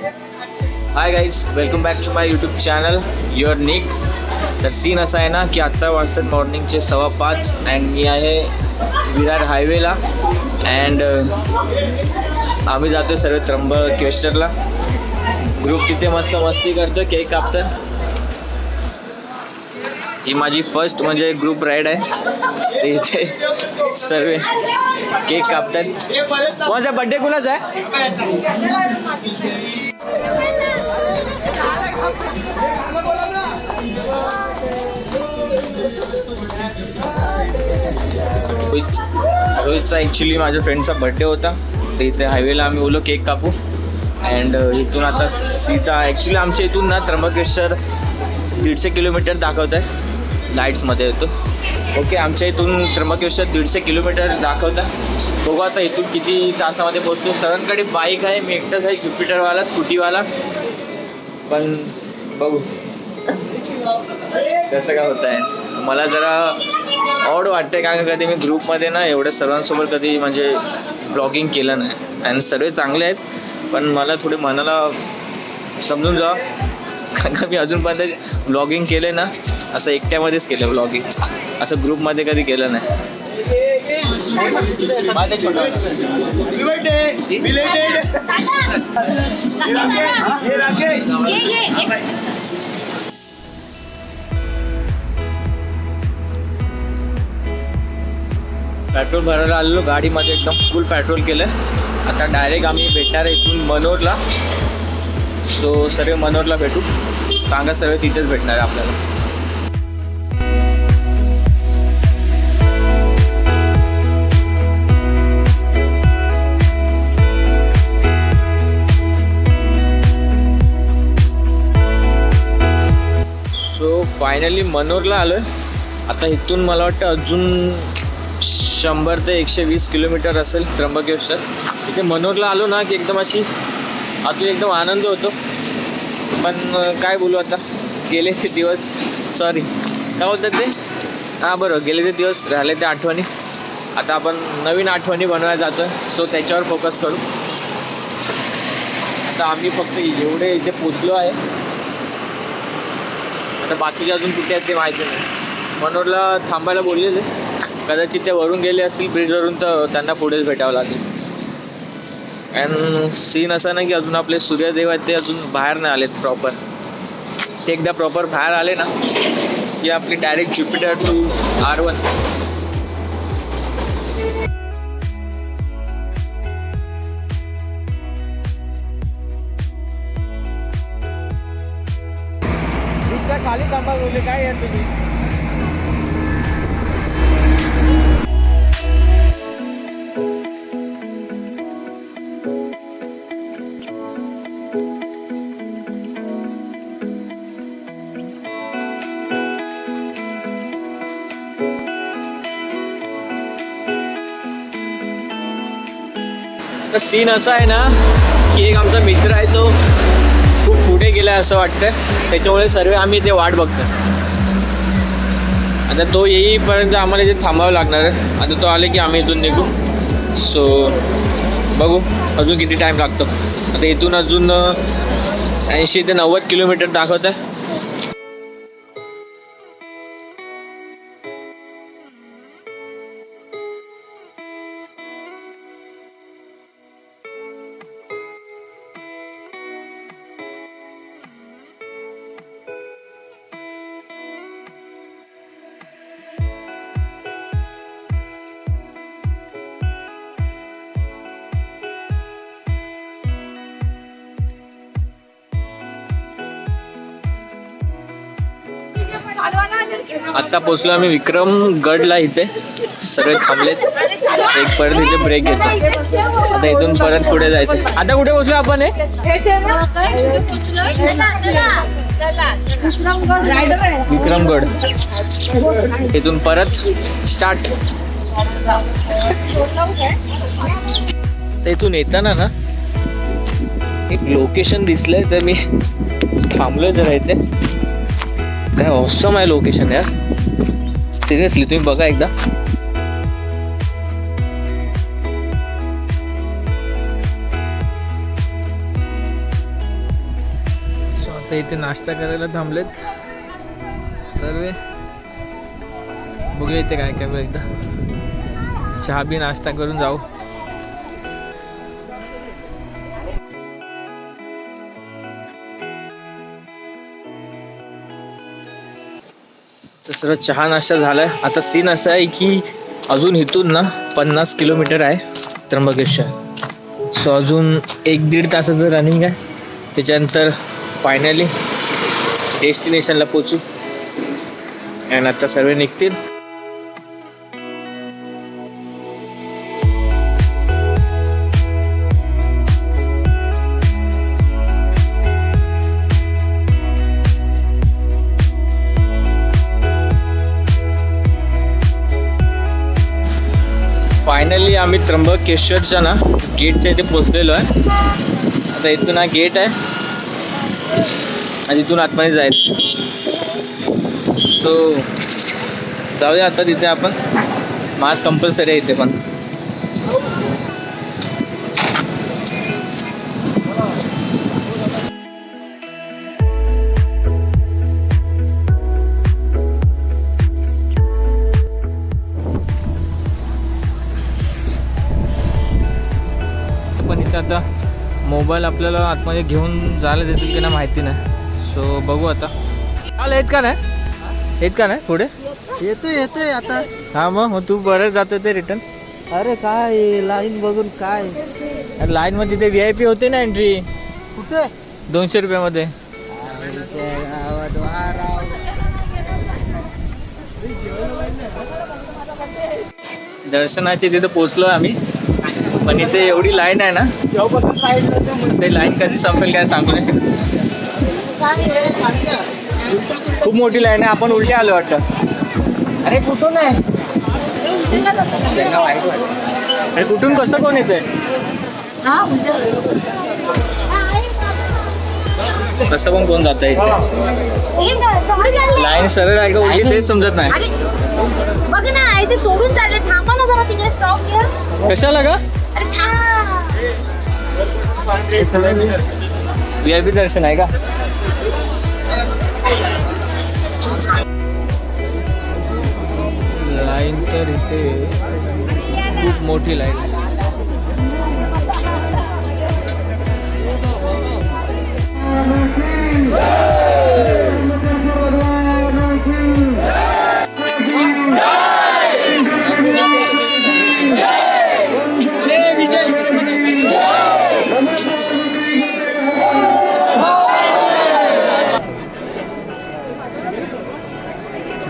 High guys, welcome back to my YouTube channel your Nick. तर scene असा आहे ना की आत्ता वाजतात मॉर्निंगचे 5:15 अँड मी आहे विरार हायवेला. अँड आम्ही जातो सर्व त्र्यंबकेश्वरला. ग्रुप तिथे मस्त मस्ती करतो, केक कापतात. ही माझी फर्स्ट म्हणजे ग्रुप राईड आहे. ते इथे सर्व केक कापतात. कोणाचा बड्डे कुणाचा आहे? रोहितचा ॲक्च्युली माझ्या फ्रेंडचा बड्डे होता. तर इथे हायवेला आम्ही बोललो केक कापू. अँड इथून आता सीधा ॲक्च्युली आमच्या इथून ना त्र्यंबकेश्वर 150 किलोमीटर दाखवत आहे, लाईट्समध्ये येतो. ओके, आमच्या इथून त्र्यंबकेश्वर 150 किलोमीटर दाखवतं. बघू आता इथून किती तासामध्ये पोहोचतो. सरांकडे बाईक आहे, मी एकटाच आहे ज्युपिटरवाला, स्कूटीवाला. पण बघू कसं काय होत आहे. मला जरा ऑड वाटतं कारण कधी मी ग्रुपमध्ये ना एवढ्या सर्वांसोबत कधी म्हणजे ब्लॉगिंग केलं नाही. आणि सर्व चांगले आहेत, पण मला थोडे मनाला समजून जा. कारण का मी अजूनपर्यंत ब्लॉगिंग केलं ना असं एकट्यामध्येच केलं ब्लॉगिंग, असं ग्रुपमध्ये कधी केलं नाही. पेट्रोल भरायला आलेलो गाडीमध्ये, एकदम फुल पेट्रोल केलं. आता डायरेक्ट आम्ही भेटणार आहे इथून मनोरला. सो सर्व मनोरला भेटू. सांगा, सर्व तिथेच भेटणार आहे आपल्याला. सो फायनली मनोरला आलो आहे. आता इथून मला वाटतं अजून 100 ते 120 किलोमीटर असेल त्र्यंबकेश्वर. इथे मनोरला आलो ना की एकदम अशी आतून एकदम आनंद होतो. पण काय बोलू आता, गेले ते दिवस, सॉरी काय बोलतात ते, हां बरोबर, गेले ते दिवस, राहिले ते आठवणी. आता आपण नवीन आठवणी बनवायला जातो आहे. सो त्याच्यावर फोकस करू. आता आम्ही फक्त एवढे इथे पोचलो आहे. आता बाकीचे अजून कुठे आहेत ते माहिती नाही. मनोरला थांबायला बोललेले, कदाचित ते वरून गेले असतील ब्रिजवरून, तर त्यांना पुढेच भेटावं लागेल. अँड सीन असा नाही की अजून आपले सूर्यदेव आहेत ते अजून बाहेर नाही आलेत प्रॉपर. ते एकदा प्रॉपर बाहेर आले ना की आपली डायरेक्ट ज्युपिटर टू R1. खाली थांबा बोलले, काय आहे तुम्ही? सीन असा आहे ना की एक आमचा मित्र आहे, तो खूप पुढे गेला असं वाटतं. त्याच्यामुळे सर्व आम्ही ते वाट बघतो. आता तो येईपर्यंत आम्हाला इथे थांबावं लागणार आहे. आता तो आले की आम्ही इथून निघू. सो बघू अजून किती टाईम लागतो. आता इथून अजून 80 ते 90 किलोमीटर दाखवत आहे. आत्ता पोचलो आम्ही विक्रमगडला. इथे सगळे थांबलेत. एक परत इथे ब्रेक घेतो. आता इथून परत पुढे जायचं. आता कुठे पोचलो आपण? विक्रमगड. इथून परत स्टार्ट. इथून येताना ना एक लोकेशन दिसलंय, तर मी थांबलोय जरा इथे. काय ऑसम आहे लोकेशन यार, सिरियसली तुम्ही बघा एकदा. आता इथे नाश्ता करायला थांबलेत सर्व. बघूया इथे काय काय एकदा चहा बी नाश्ता करून जाऊ. तर सर्व चहा नाश्ता झालाय. आता सीन असा आहे की अजून इथून ना 50 किलोमीटर आहे त्र्यंबकेश्वर. सो अजून 1-1.5 तासाचं रनिंग आहे. त्याच्यानंतर फायनली डेस्टिनेशनला पोचू. आणि आता सर्व निघतील. फायनली आम्ही त्र्यंबकेश्वरच्या ना गेटच्या इथे पोचलेलो आहे. आता इथून हा गेट आहे आणि इथून आतमध्ये जायचं. सो जाऊया आता तिथे आपण. मास्क कंपल्सरी आहे इथे पण. पण इथे आता मोबाईल आपल्याला आतमध्ये घेऊन जायला देतील की नाही माहिती नाही. सो बघू आता. आलं येत का नाही? येत का नाही पुढे? येतोय आता. हा मग तू बरं जातो ते रिटर्न. अरे काय लाईन बघून काय. लाईन मध्ये तिथे VIP होते ना एंट्री. कुठे? 200 रुपयामध्ये. दर्शनाची तिथे पोचलो आम्ही. पण इथे एवढी लाईन आहे ना, ते लाईन कधी संपेल काय सांगू नाही शकत. खूप मोठी लाईन आहे. आपण उलटे आलो वाटतं. अरे कुठून आहे? अरे कुठून कसं कोण येतंय? कसं पण कोण जात आहे? लाईन सरळ आहे का उलटी तेच समजत नाही. बघ ना इथे सोडून चालले. थांबा ना जरा तिकडे स्टॉप घ्या. कशाला का? VIP दर्शन आहे का? लाईन तर इथे खूप मोठी लाईन आहे.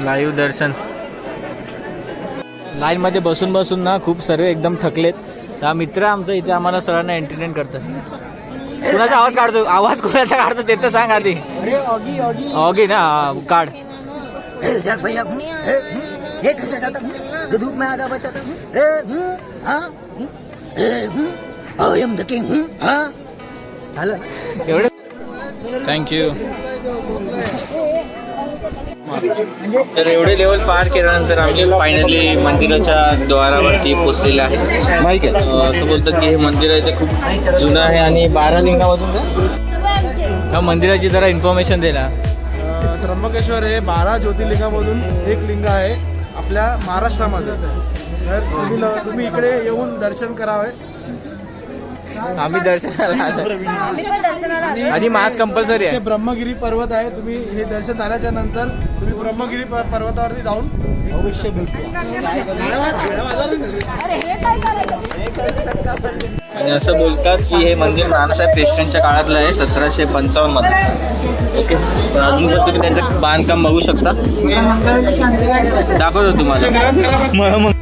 लाईव्ह दर्शन. लाईन मध्ये बसून बसून ना खूप सर्व एकदम थकलेत. हा मित्र आमचा इथे आम्हाला सर्वांना एंटरटेन करतो. कुणाचा आवाज काढतो? आवाज कुणाचा काढतो ते तर सांग आधी. ऑगी ना काढ. धूप में आधा बचा एवढं. थँक्यू. तर एवढे लेवल पार केल्यानंतर आम्ही फायनली मंदिराच्या द्वारावरती पोचलेले आहे. असं बोलतात की हे मंदिर आहे ते खूप जुनं आहे आणि 12 लिंगामधून ह्या मंदिराची जरा इन्फॉर्मेशन द्यायला. त्र्यंबकेश्वर हे 12 ज्योतिर्लिंगामधून एक लिंग आहे आपल्या महाराष्ट्रामध्ये. तर तुम्ही इकडे येऊन दर्शन करावे. आम्ही दर्शनाला आणि मास्क कंपल्सरी आहे. ब्रह्मगिरी पर्वत आहे. तुम्ही हे दर्शन झाल्याच्या नंतर तुम्ही ब्रह्मगिरी पर्वतावरती जाऊन अवश्य आणि असं बोलतात की हे मंदिर नानासाहेब पेशव्यांच्या काळातलं आहे 1755 मध्ये. ओके. पण अजून पण तुम्ही त्यांचं बांधकाम बघू शकता. दाखवतो तुम्हाला.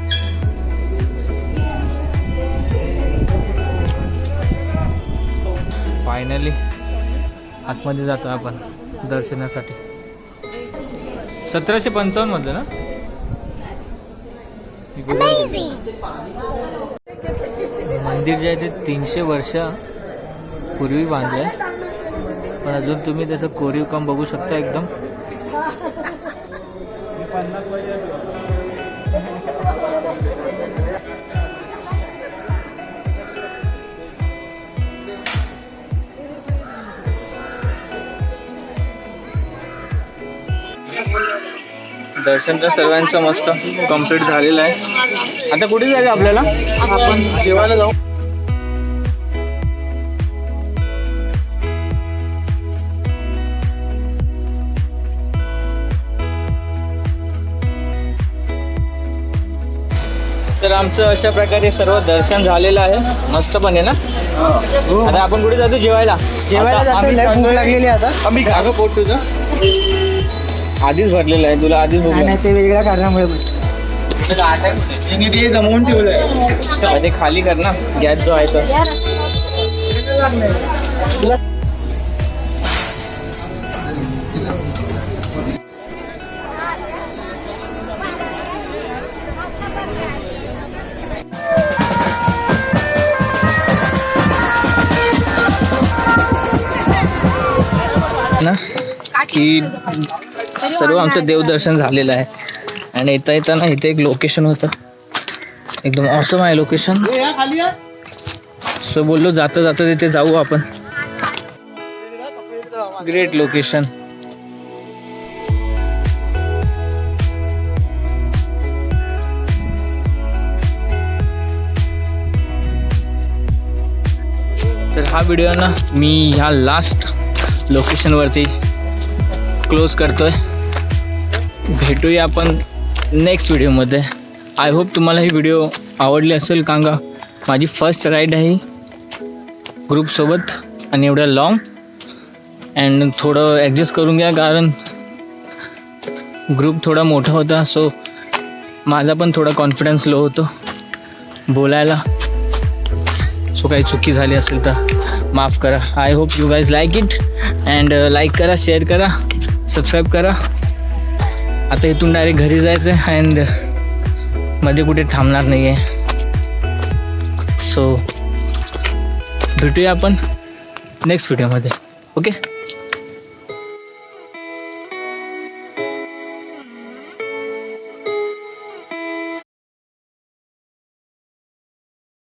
फायनली आतमध्ये जातो आपण दर्शनासाठी. 1755 मध्ये ना. मंदिर जे आहे ते 300 वर्ष पूर्वी बांधलं आहे. पण अजून तुम्ही त्याचं कोरीव काम बघू शकता एकदम. दर्शन तर सर्वांचं मस्त कम्प्लीट झालेलं आहे. आता कुठे जायचं आपल्याला? आपण जेवायला जाऊ. तर आमचं अशा प्रकारे सर्व दर्शन झालेलं आहे. मस्त पण आहे ना. आता आपण कुठे जातो जेवायला? आता आम्ही भूक लागलेली आता. आम्ही का गं पोट तुझं आधीच भरलेलं आहे, तुला आधीच भूक लागली. ते वेगळ्या कारणामुळे जमवून ठेवलंय ते खाली कर ना, गॅस जो आहे तो. ना की सर्व आमचं देवदर्शन झालेलं आहे. आणि येता येताना इथे एक लोकेशन होतं, एकदम ऑसम आहे लोकेशन. सो बोललो जाता जाता तिथे जाऊ आपण. Great location. तर हा व्हिडिओ ना मी ह्या लास्ट लोकेशनवरती क्लोज करतोय. भेटूया आपण नेक्स्ट व्हिडिओमध्ये. आय होप तुम्हाला ही व्हिडिओ आवडली असेल, कारण का माझी फर्स्ट राईड आहे ग्रुपसोबत आणि एवढ्या लॉंग. अँड थोडं ॲडजस्ट करून घ्या, कारण ग्रुप थोडा मोठा होता. सो माझा पण थोडा कॉन्फिडन्स लो होतो बोलायला. सो काही चुकी झाली असेल तर माफ करा. I hope you guys like it. And like करा, शेअर करा, सबस्क्राईब करा. आता इथून डायरेक्ट घरी जायचं आहे अँड मध्ये कुठे थांबणार नाही आहे. सो भेटूया आपण नेक्स्ट व्हिडिओमध्ये. ओके.